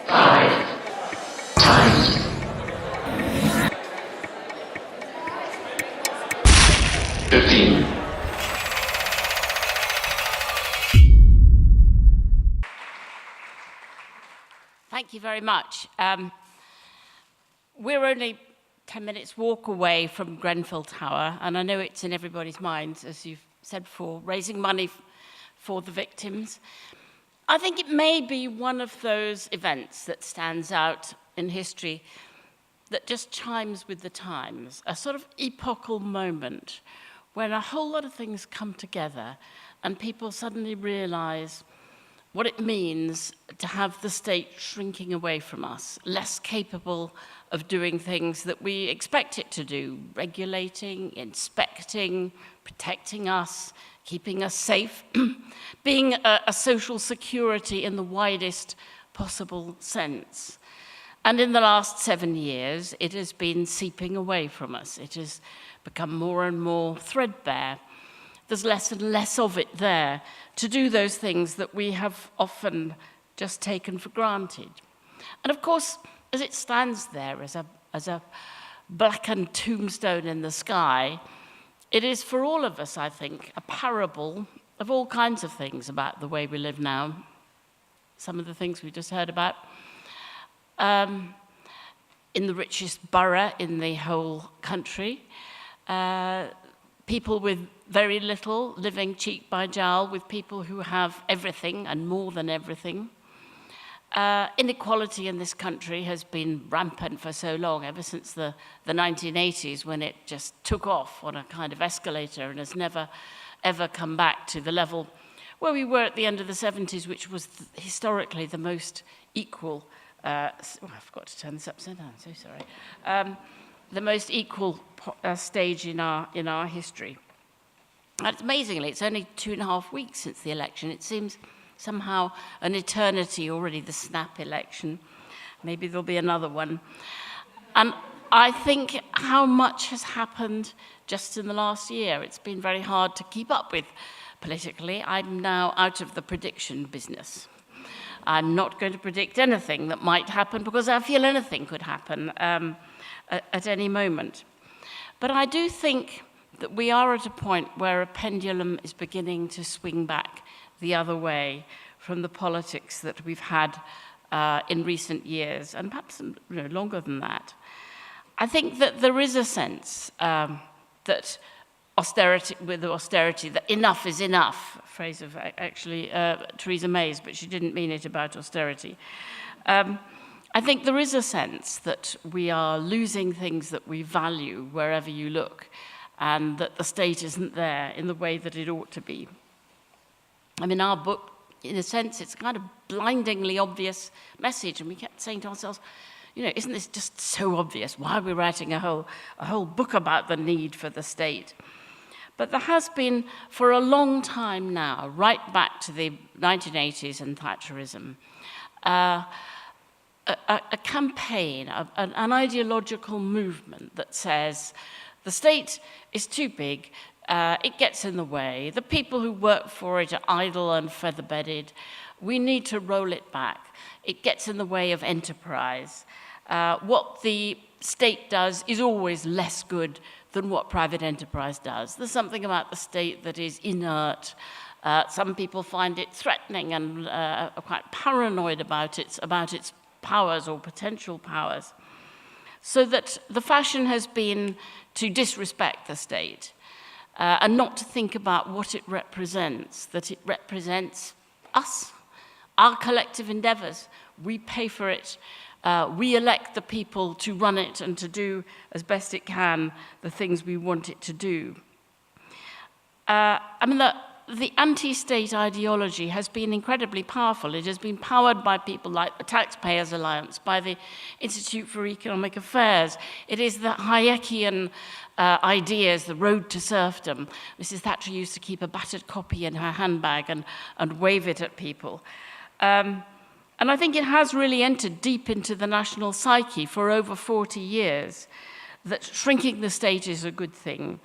Thank you very much. We're only 10 minutes walk away from Grenfell Tower, and I know it's in everybody's minds, as you've said before, raising money for the victims. I think it may be one of those events that stands out in history that just chimes with the times, a sort of epochal moment when a whole lot of things come together and people suddenly realize what it means to have the state shrinking away from us, less capable of doing things that we expect it to do, regulating, inspecting, protecting us, keeping us safe, being a social security in the widest possible sense. And in the last 7 years, it has been seeping away from us. It has become more and more threadbare. There's less and less of it there to do those things that we have often just taken for granted. And of course, as it stands there as a blackened tombstone in the sky, it is for all of us, I think, a parable of all kinds of things about the way we live now. Some of the things we just heard about. In the richest borough in the whole country, people with very little living cheek by jowl with people who have everything and more than everything. Inequality in this country has been rampant for so long, ever since the 1980s, when it just took off on a kind of escalator and has never, ever come back to the level where we were at the end of the 70s, which was historically the most equal, I forgot to turn this upside down, so sorry. The most equal stage in our history. And amazingly, it's only 2.5 weeks since the election. It seems somehow an eternity already, the snap election. Maybe there'll be another one. And I think how much has happened just in the last year. It's been very hard to keep up with politically. I'm now out of the prediction business. I'm not going to predict anything that might happen because I feel anything could happen at any moment. But I do think that we are at a point where a pendulum is beginning to swing back the other way from the politics that we've had in recent years, and perhaps longer than that. I think that there is a sense that austerity, that enough is enough, a phrase of actually Theresa May's, but she didn't mean it about austerity. I think there is a sense that we are losing things that we value wherever you look, and that the state isn't there in the way that it ought to be. I mean, our book, in a sense, it's a kind of blindingly obvious message, and we kept saying to ourselves, isn't this just so obvious? Why are we writing a whole book about the need for the state? But there has been, for a long time now, right back to the 1980s and Thatcherism, a campaign, an ideological movement that says the state is too big, it gets in the way, the people who work for it are idle and feather-bedded, we need to roll it back, it gets in the way of enterprise. What the state does is always less good than what private enterprise does. There's something about the state that is inert. Some people find it threatening and are quite paranoid about its powers or potential powers. So that the fashion has been to disrespect the state and not to think about what it represents, that it represents us, our collective endeavors. We pay for it. We elect the people to run it and to do as best it can the things we want it to do. The anti-state ideology has been incredibly powerful. It has been powered by people like the Taxpayers Alliance, by the Institute for Economic Affairs. It is the Hayekian ideas, the road to serfdom. Mrs. Thatcher used to keep a battered copy in her handbag and wave it at people. And I think it has really entered deep into the national psyche for over 40 years, that shrinking the state is a good thing.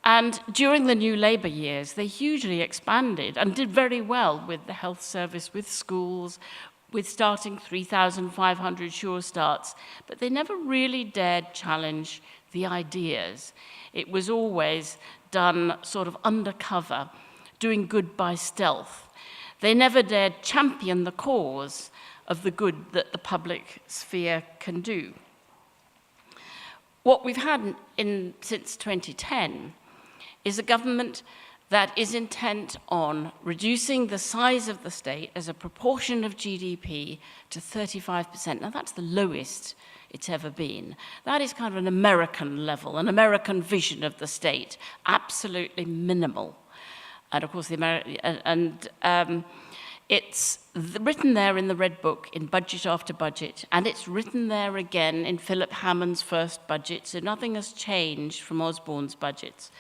And during the New Labour years, they hugely expanded and did very well with the health service, with schools, with starting 3,500 sure starts, but they never really dared challenge the ideas. It was always done sort of undercover, doing good by stealth. They never dared champion the cause of the good that the public sphere can do. What we've had since 2010 is a government that is intent on reducing the size of the state as a proportion of GDP to 35%. Now, that's the lowest it's ever been. That is kind of an American level, an American vision of the state, absolutely minimal. And of course, it's written there in the Red Book in budget after budget, and it's written there again in Philip Hammond's first budget, so nothing has changed from Osborne's budgets,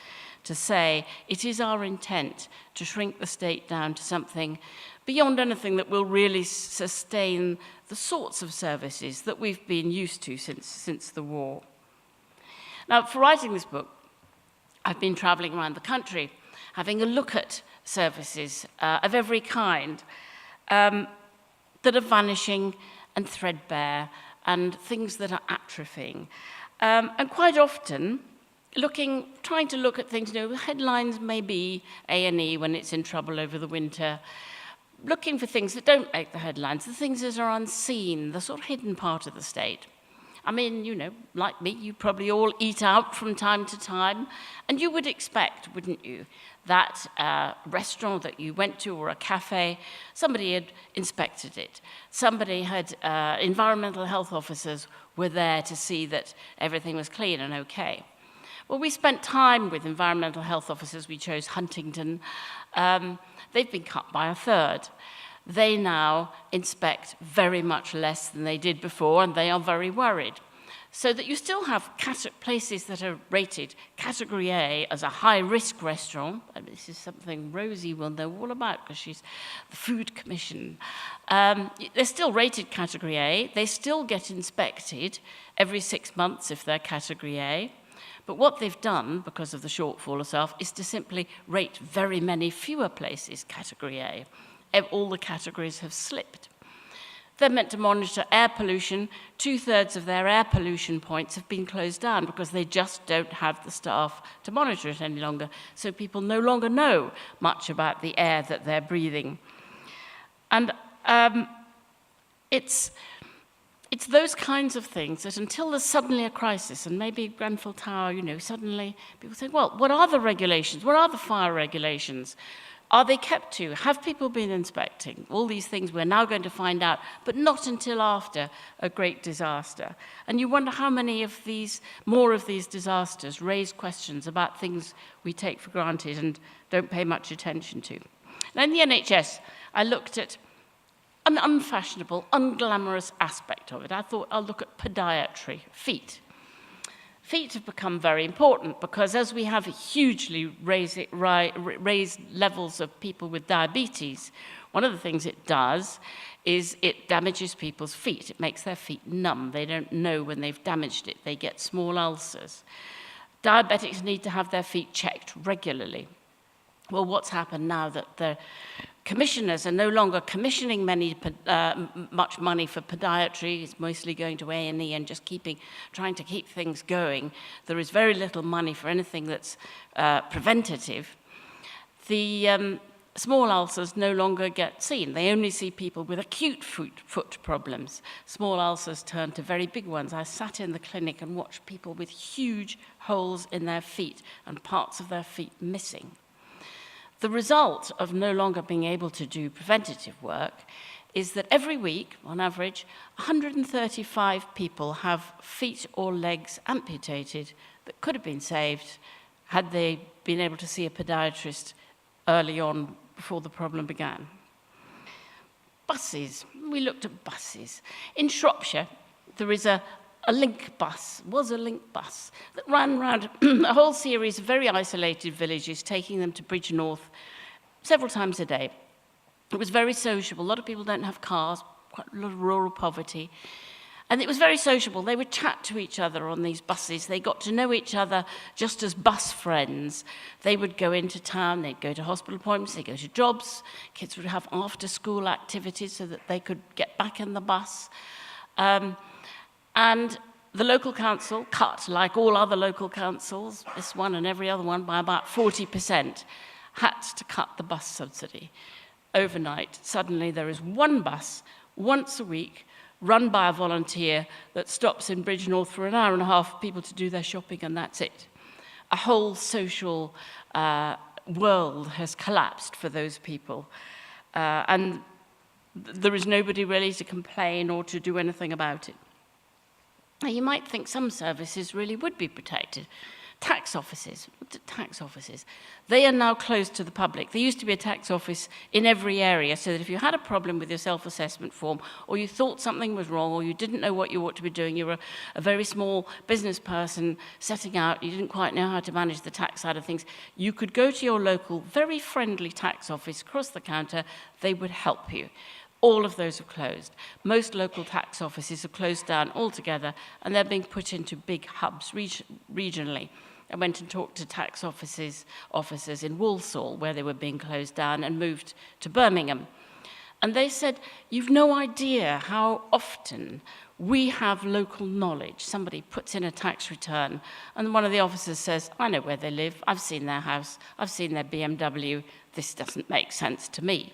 to say it is our intent to shrink the state down to something beyond anything that will really sustain the sorts of services that we've been used to since the war. Now, for writing this book, I've been traveling around the country, having a look at services of every kind that are vanishing and threadbare and things that are atrophying. And quite often, trying to look at things, headlines may be A&E when it's in trouble over the winter, looking for things that don't make the headlines, the things that are unseen, the sort of hidden part of the state. I mean, like me, you probably all eat out from time to time, and you would expect, wouldn't you, that restaurant that you went to or a cafe, somebody had inspected it. Somebody had, environmental health officers were there to see that everything was clean and okay. Well, we spent time with environmental health officers. We chose Huntingdon. They've been cut by a third. They now inspect very much less than they did before, and they are very worried. So that you still have places that are rated Category A as a high-risk restaurant, and this is something Rosie will know all about because she's the Food Commission. They're still rated Category A. They still get inspected every 6 months if they're Category A. But what they've done, because of the shortfall of staff, is to simply rate very many fewer places Category A. All the categories have slipped. They're meant to monitor air pollution. 2/3 of their air pollution points have been closed down because they just don't have the staff to monitor it any longer. So people no longer know much about the air that they're breathing. And it's those kinds of things that until there's suddenly a crisis, and maybe Grenfell Tower, suddenly people say, well, what are the regulations? What are the fire regulations? Are they kept to? Have people been inspecting? All these things we're now going to find out, but not until after a great disaster. And you wonder how many of more of these disasters raise questions about things we take for granted and don't pay much attention to. Now, in the NHS, I looked at an unfashionable, unglamorous aspect of it. I thought I'll look at podiatry, feet. Feet have become very important because as we have hugely raised levels of people with diabetes, one of the things it does is it damages people's feet. It makes their feet numb. They don't know when they've damaged it. They get small ulcers. Diabetics need to have their feet checked regularly. Well, what's happened now that the commissioners are no longer commissioning much money for podiatry. It's mostly going to A&E and just trying to keep things going. There is very little money for anything that's preventative. The small ulcers no longer get seen. They only see people with acute foot problems. Small ulcers turn to very big ones. I sat in the clinic and watched people with huge holes in their feet and parts of their feet missing. The result of no longer being able to do preventative work is that every week, on average, 135 people have feet or legs amputated that could have been saved had they been able to see a podiatrist early on before the problem began. Buses. We looked at buses. In Shropshire, there is a link bus, that ran around a whole series of very isolated villages, taking them to Bridge North several times a day. It was very sociable. A lot of people don't have cars, quite a lot of rural poverty. And it was very sociable. They would chat to each other on these buses. They got to know each other just as bus friends. They would go into town, they'd go to hospital appointments, they'd go to jobs. Kids would have after-school activities so that they could get back in the bus. And the local council cut, like all other local councils, this one and every other one, by about 40%, had to cut the bus subsidy. Overnight, suddenly there is one bus, once a week, run by a volunteer that stops in Bridgnorth for an hour and a half for people to do their shopping, and that's it. A whole social world has collapsed for those people. And there is nobody really to complain or to do anything about it. Now, you might think some services really would be protected. Tax offices, they are now closed to the public. There used to be a tax office in every area, so that if you had a problem with your self-assessment form, or you thought something was wrong, or you didn't know what you ought to be doing, you were a very small business person setting out, you didn't quite know how to manage the tax side of things, you could go to your local, very friendly tax office across the counter, they would help you. All of those are closed. Most local tax offices are closed down altogether, and they're being put into big hubs regionally. I went and talked to tax officers in Walsall, where they were being closed down, and moved to Birmingham. And they said, you've no idea how often we have local knowledge. Somebody puts in a tax return, and one of the officers says, I know where they live, I've seen their house, I've seen their BMW, this doesn't make sense to me.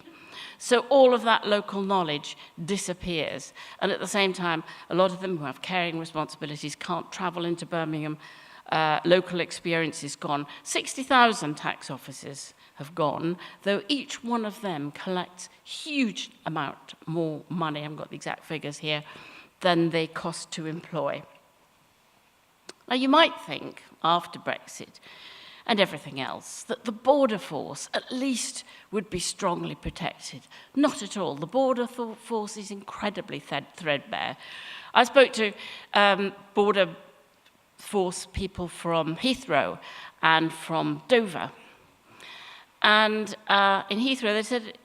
So all of that local knowledge disappears. And at the same time, a lot of them who have caring responsibilities can't travel into Birmingham. Local experience is gone. 60,000 tax offices have gone, though each one of them collects huge amount more money, I haven't got the exact figures here, than they cost to employ. Now, you might think, after Brexit and everything else, that the border force at least would be strongly protected. Not at all. The border force is incredibly threadbare. I spoke to border force people from Heathrow and from Dover. And in Heathrow, they said,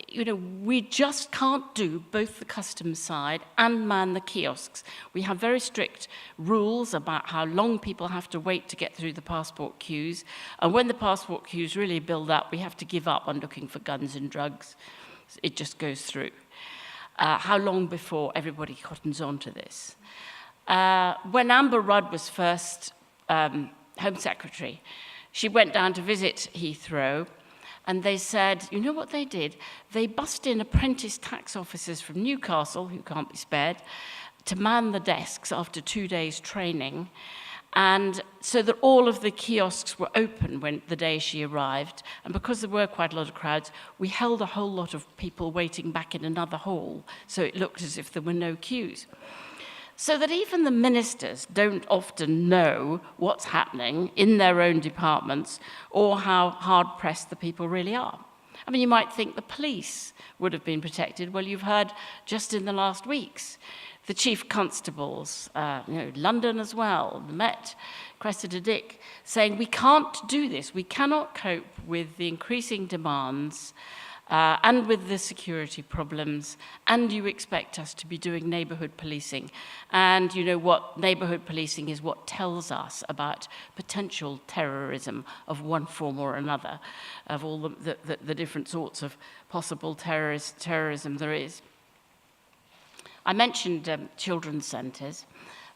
we just can't do both the customs side and man the kiosks. We have very strict rules about how long people have to wait to get through the passport queues. And when the passport queues really build up, we have to give up on looking for guns and drugs. It just goes through. How long before everybody cottons on to this? When Amber Rudd was first Home Secretary, she went down to visit Heathrow, and they said, you know what they did? They bussed in apprentice tax officers from Newcastle, who can't be spared, to man the desks after 2 days' training, and so that all of the kiosks were open when the day she arrived. And because there were quite a lot of crowds, we held a whole lot of people waiting back in another hall, so it looked as if there were no queues. So that even the ministers don't often know what's happening in their own departments or how hard-pressed the people really are. I mean, you might think the police would have been protected. Well, you've heard just in the last weeks, the chief constables, London as well, the Met, Cressida Dick, saying we can't do this. We cannot cope with the increasing demands and with the security problems, and you expect us to be doing neighbourhood policing. And you know what? Neighbourhood policing is what tells us about potential terrorism of one form or another, of all the different sorts of possible terrorism there is. I mentioned children's centres.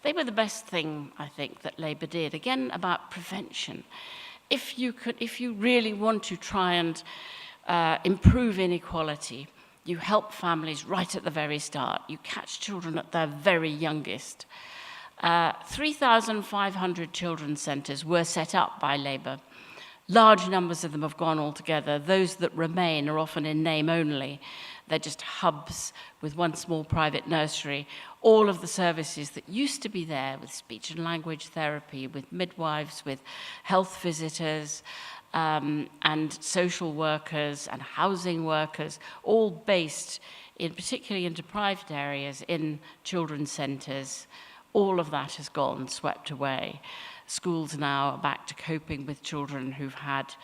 They were the best thing, I think, that Labour did. Again, about prevention. If you really want to try and improve inequality, you help families right at the very start. You catch children at their very youngest. 3,500 children's centres were set up by Labour. Large numbers of them have gone altogether. Those that remain are often in name only. They're just hubs with one small private nursery. All of the services that used to be there, with speech and language therapy, with midwives, with health visitors, and social workers and housing workers, all based in particularly in deprived areas in children's centres. All of that has gone, swept away. Schools now are back to coping with children who've had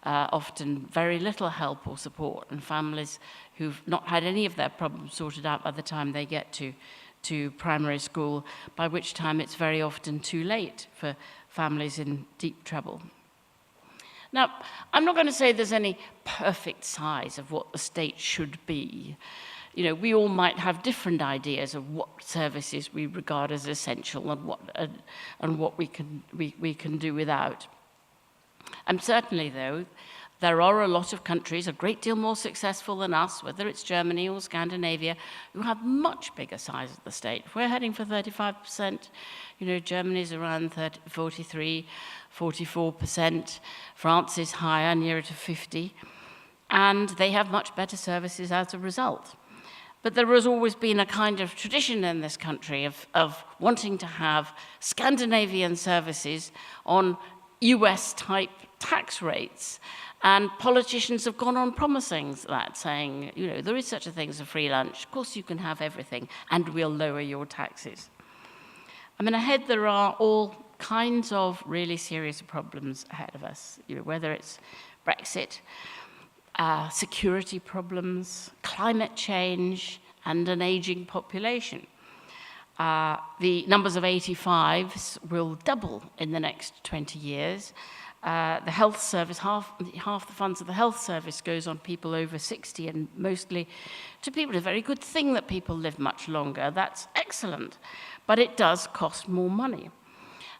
often very little help or support, and families who've not had any of their problems sorted out by the time they get to to primary school, by which time it's very often too late for families in deep trouble. Now, I'm not going to say there's any perfect size of what the state should be. You know, we all might have different ideas of what services we regard as essential and what we can do without. And certainly, though, there are a lot of countries a great deal more successful than us, whether it's Germany or Scandinavia, who have much bigger size of the state. If we're heading for 35%, you know, Germany's around 43, 44%. France is higher, nearer to 50, and they have much better services as a result. But there has always been a kind of tradition in this country of wanting to have Scandinavian services on US-type tax rates. And politicians have gone on promising that, saying, you know, there is such a thing as a free lunch. Of course you can have everything, and we'll lower your taxes. I mean, ahead there are all kinds of really serious problems ahead of us, you know, whether it's Brexit, security problems, climate change, and an aging population. The numbers of 85s will double in the next 20 years. The health service, half the funds of the health service goes on people over 60, and mostly to people. It's a very good thing that people live much longer. That's excellent, but it does cost more money.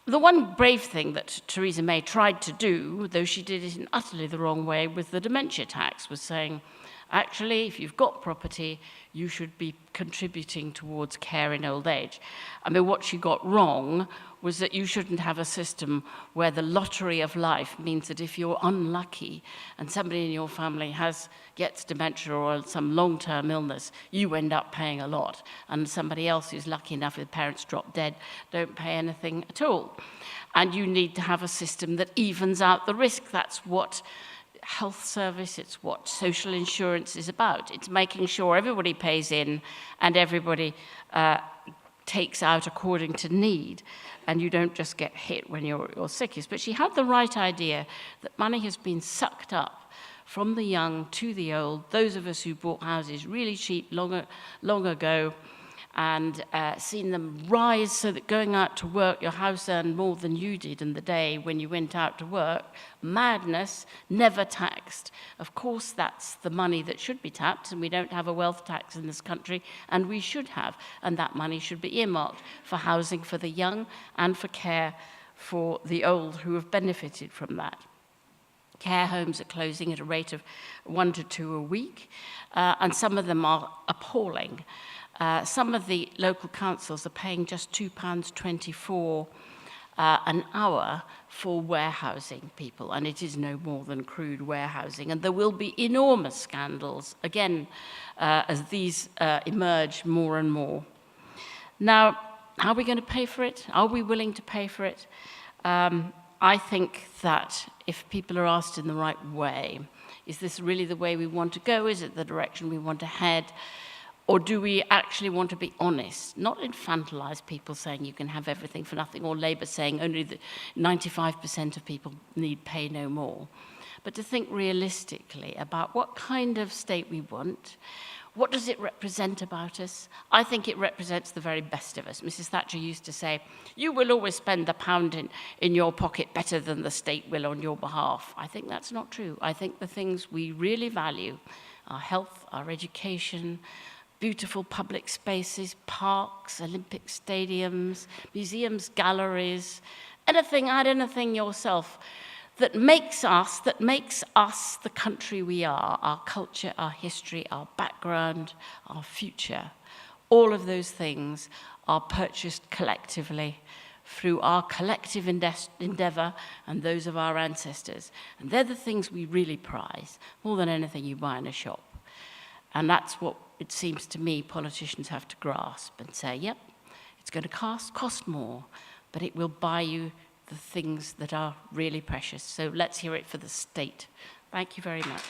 The one brave thing that Theresa May tried to do, though she did it in utterly the wrong way, with the dementia tax, was saying, actually, if you've got property, you should be contributing towards care in old age. I mean, what she got wrong was that you shouldn't have a system where the lottery of life means that if you're unlucky and somebody in your family gets dementia or some long-term illness, you end up paying a lot, and somebody else who's lucky enough, if parents drop dead, don't pay anything at all. And you need to have a system that evens out the risk. That's what health service, it's what social insurance is about. It's making sure everybody pays in and everybody takes out according to need, and you don't just get hit when you're sickest. But she had the right idea that money has been sucked up from the young to the old, those of us who bought houses really cheap long ago, and seen them rise so that going out to work, your house earned more than you did in the day when you went out to work. Madness, never taxed. Of course, that's the money that should be taxed, and we don't have a wealth tax in this country, and we should have. And that money should be earmarked for housing for the young and for care for the old who have benefited from that. Care homes are closing at a rate of 1 to 2 a week, and some of them are appalling. Some of the local councils are paying just £2.24 an hour for warehousing people, and it is no more than crude warehousing. And there will be enormous scandals, again, as these emerge more and more. Now, how are we going to pay for it? Are we willing to pay for it? I think that if people are asked in the right way, is this really the way we want to go? Is it the direction we want to head? Or do we actually want to be honest, not infantilize people saying you can have everything for nothing, or Labour saying only that 95% of people need pay no more, but to think realistically about what kind of state we want. What does it represent about us? I think it represents the very best of us. Mrs. Thatcher used to say, you will always spend the pound in your pocket better than the state will on your behalf. I think that's not true. I think the things we really value, our health, our education, beautiful public spaces, parks, Olympic stadiums, museums, galleries, add anything yourself that makes us the country we are, our culture, our history, our background, our future. All of those things are purchased collectively through our collective endeavour and those of our ancestors. And they're the things we really prize, more than anything you buy in a shop. And that's what it seems to me politicians have to grasp and say, yep, it's going to cost more, but it will buy you the things that are really precious. So let's hear it for the state. Thank you very much.